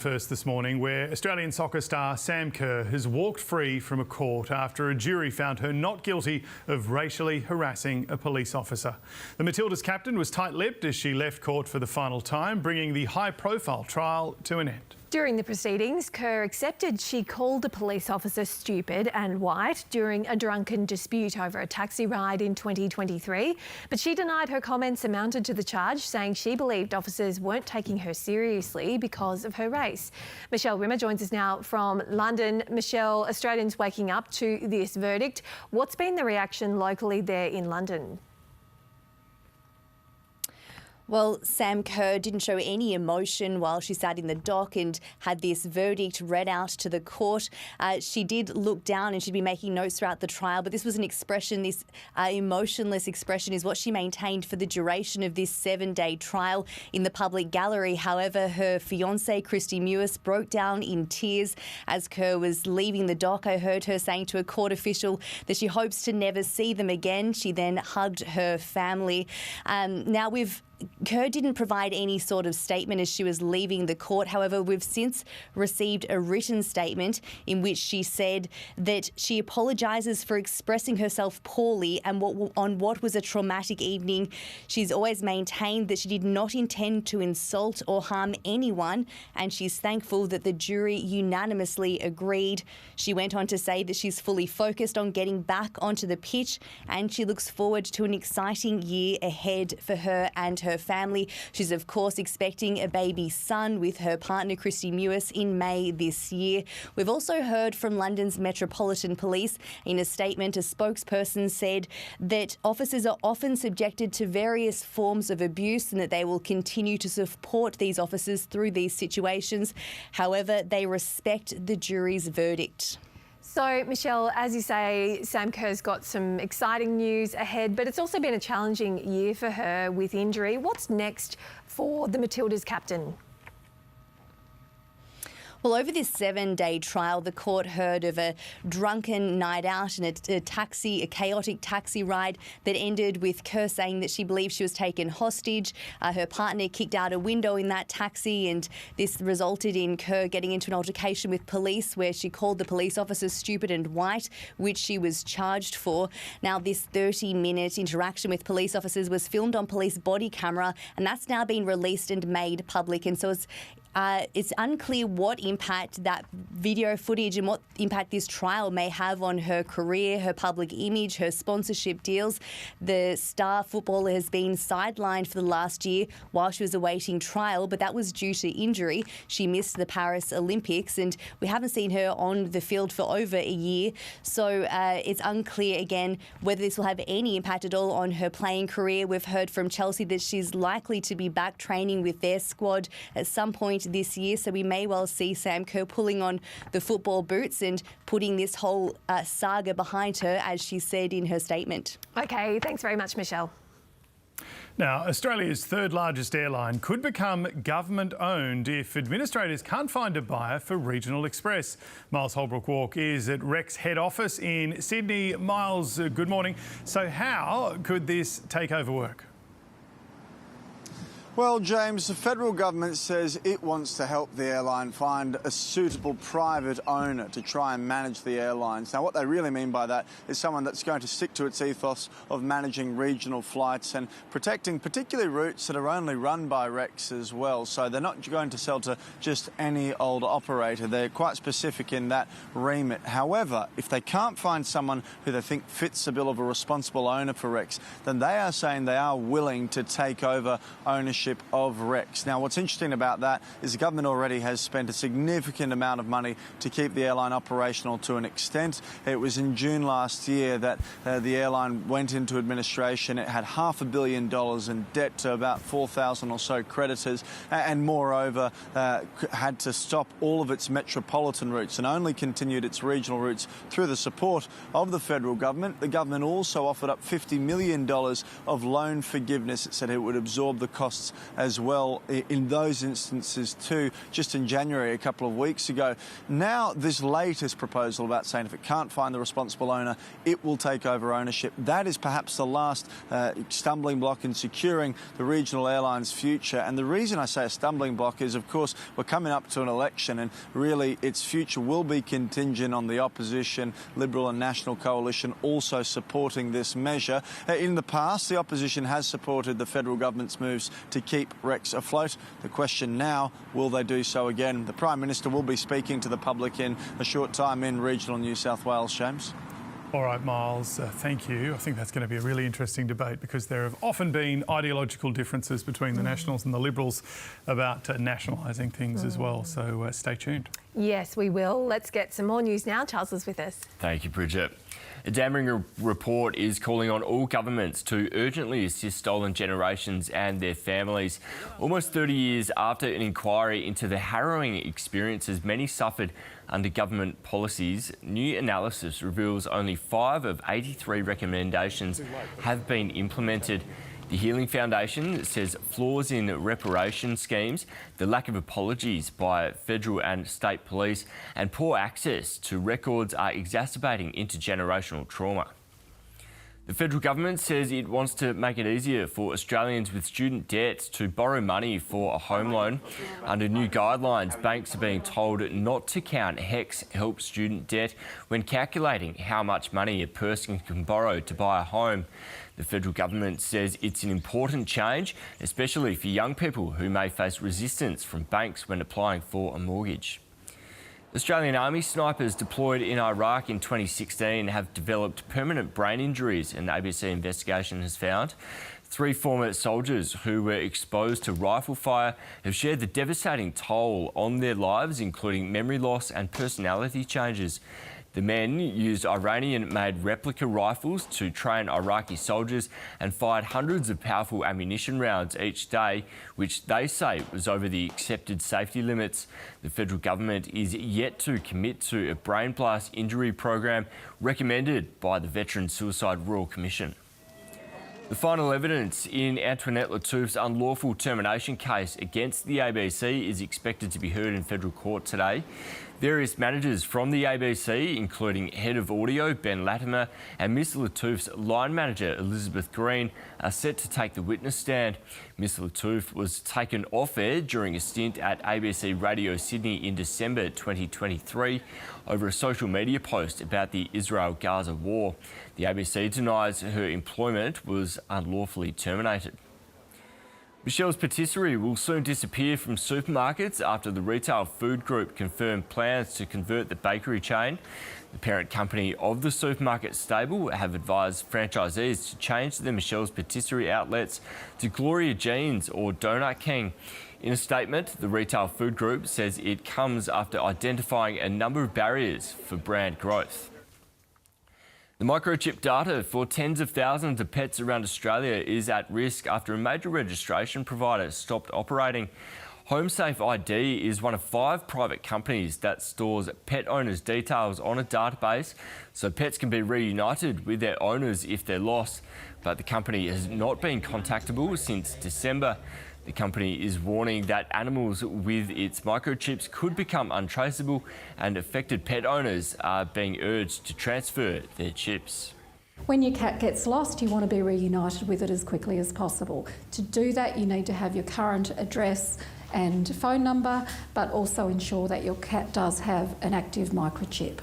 First this morning, where Australian soccer star Sam Kerr has walked free from a court after a jury found her not guilty of racially harassing a police officer. The Matildas captain was tight-lipped as she left court for the final time, bringing the high-profile trial to an end. During the proceedings, Kerr accepted she called a police officer stupid and white during a drunken dispute over a taxi ride in 2023, but she denied her comments amounted to the charge, saying she believed officers weren't taking her seriously because of her race. Michel Rimmer joins us now from London. Michel, Australians waking up to this verdict. What's been the reaction locally there in London? Well, Sam Kerr didn't show any emotion while she sat in the dock and had this verdict read out to the court. She did look down and she'd been making notes throughout the trial, but this was an expression, this emotionless expression is what she maintained for the duration of this 7-day trial in the public gallery. However, her fiancé, Christy Mewis, broke down in tears as Kerr was leaving the dock. I heard her saying to a court official that she hopes to never see them again. She then hugged her family. Kerr didn't provide any sort of statement as she was leaving the court. However, we've since received a written statement in which she said that she apologises for expressing herself poorly and on what was a traumatic evening. She's always maintained that she did not intend to insult or harm anyone, and she's thankful that the jury unanimously agreed. She went on to say that she's fully focused on getting back onto the pitch and she looks forward to an exciting year ahead for her and her family. She's of course expecting a baby son with her partner Christy Mewis in May this year. We've also heard from London's Metropolitan Police. In a statement, a spokesperson said that officers are often subjected to various forms of abuse and that they will continue to support these officers through these situations. However, they respect the jury's verdict. So, Michelle, as you say, Sam Kerr's got some exciting news ahead, but it's also been a challenging year for her with injury. What's next for the Matildas captain? Well, over this 7-day trial, the court heard of a drunken night out and a chaotic taxi ride that ended with Kerr saying that she believed she was taken hostage. Her partner kicked out a window in that taxi, and this resulted in Kerr getting into an altercation with police where she called the police officers stupid and white, which she was charged for. Now, this 30-minute interaction with police officers was filmed on police body camera, and that's now been released and made public. And so it's unclear what impact that video footage and what impact this trial may have on her career, her public image, her sponsorship deals. The star footballer has been sidelined for the last year while she was awaiting trial, but that was due to injury. She missed the Paris Olympics and we haven't seen her on the field for over a year. So it's unclear again whether this will have any impact at all on her playing career. We've heard from Chelsea that she's likely to be back training with their squad at some point this year, so we may well see Sam Kerr pulling on the football boots and putting this whole saga behind her, as she said in her statement. Okay, thanks very much, Michelle. Now, Australia's third largest airline could become government-owned if administrators can't find a buyer for Regional Express. Miles Holbrook-Walk is at Rex head office in Sydney. Miles, good morning. So how could this takeover work? Well, James, the federal government says it wants to help the airline find a suitable private owner to try and manage the airlines. Now, what they really mean by that is someone that's going to stick to its ethos of managing regional flights and protecting particularly routes that are only run by Rex as well. So they're not going to sell to just any old operator. They're quite specific in that remit. However, if they can't find someone who they think fits the bill of a responsible owner for Rex, then they are saying they are willing to take over ownership of Rex. Now, what's interesting about that is the government already has spent a significant amount of money to keep the airline operational to an extent. It was in June last year that the airline went into administration. It had $500 million in debt to about 4,000 or so creditors, and moreover had to stop all of its metropolitan routes and only continued its regional routes through the support of the federal government. The government also offered up $50 million of loan forgiveness. It said it would absorb the costs laws as well in those instances too, just in January a couple of weeks ago. Now this latest proposal about saying if it can't find the responsible owner, it will take over ownership. That is perhaps the last stumbling block in securing the regional airline's future. And the reason I say a stumbling block is, of course, we're coming up to an election, and really its future will be contingent on the opposition, Liberal and National Coalition, also supporting this measure. In the past, the opposition has supported the federal government's moves to keep Rex afloat. The question now, will they do so again? The Prime Minister will be speaking to the public in a short time in regional New South Wales, James. All right, Miles, thank you. I think that's going to be a really interesting debate because there have often been ideological differences between the Nationals and the Liberals about nationalising things as well. So stay tuned. Yes, we will. Let's get some more news now. Charles is with us. Thank you, Bridget. A damning report is calling on all governments to urgently assist stolen generations and their families. Almost 30 years after an inquiry into the harrowing experiences many suffered under government policies, new analysis reveals only 5 of 83 recommendations have been implemented. The Healing Foundation says flaws in reparation schemes, the lack of apologies by federal and state police, and poor access to records are exacerbating intergenerational trauma. The federal government says it wants to make it easier for Australians with student debts to borrow money for a home loan. Under new guidelines, banks are being told not to count HECS help student debt when calculating how much money a person can borrow to buy a home. The federal government says it's an important change, especially for young people who may face resistance from banks when applying for a mortgage. Australian Army snipers deployed in Iraq in 2016 have developed permanent brain injuries, an ABC investigation has found. 3 former soldiers who were exposed to rifle fire have shared the devastating toll on their lives, including memory loss and personality changes. The men used Iranian-made replica rifles to train Iraqi soldiers and fired hundreds of powerful ammunition rounds each day, which they say was over the accepted safety limits. The federal government is yet to commit to a brain blast injury program recommended by the Veteran Suicide Royal Commission. The final evidence in Antoinette Lattouf's unlawful termination case against the ABC is expected to be heard in federal court today. Various managers from the ABC, including Head of Audio Ben Latimer and Ms Lattouf's line manager Elizabeth Green, are set to take the witness stand. Ms Lattouf was taken off air during a stint at ABC Radio Sydney in December 2023 over a social media post about the Israel-Gaza war. The ABC denies her employment was unlawfully terminated. Michel's Patisserie will soon disappear from supermarkets after the retail food group confirmed plans to convert the bakery chain. The parent company of the supermarket stable have advised franchisees to change their Michel's Patisserie outlets to Gloria Jean's or Donut King. In a statement, the retail food group says it comes after identifying a number of barriers for brand growth. The microchip data for tens of thousands of pets around Australia is at risk after a major registration provider stopped operating. HomeSafe ID is one of 5 private companies that stores pet owners' details on a database so pets can be reunited with their owners if they're lost. But the company has not been contactable since December. The company is warning that animals with its microchips could become untraceable, and affected pet owners are being urged to transfer their chips. When your cat gets lost, you want to be reunited with it as quickly as possible. To do that, you need to have your current address and phone number, but also ensure that your cat does have an active microchip.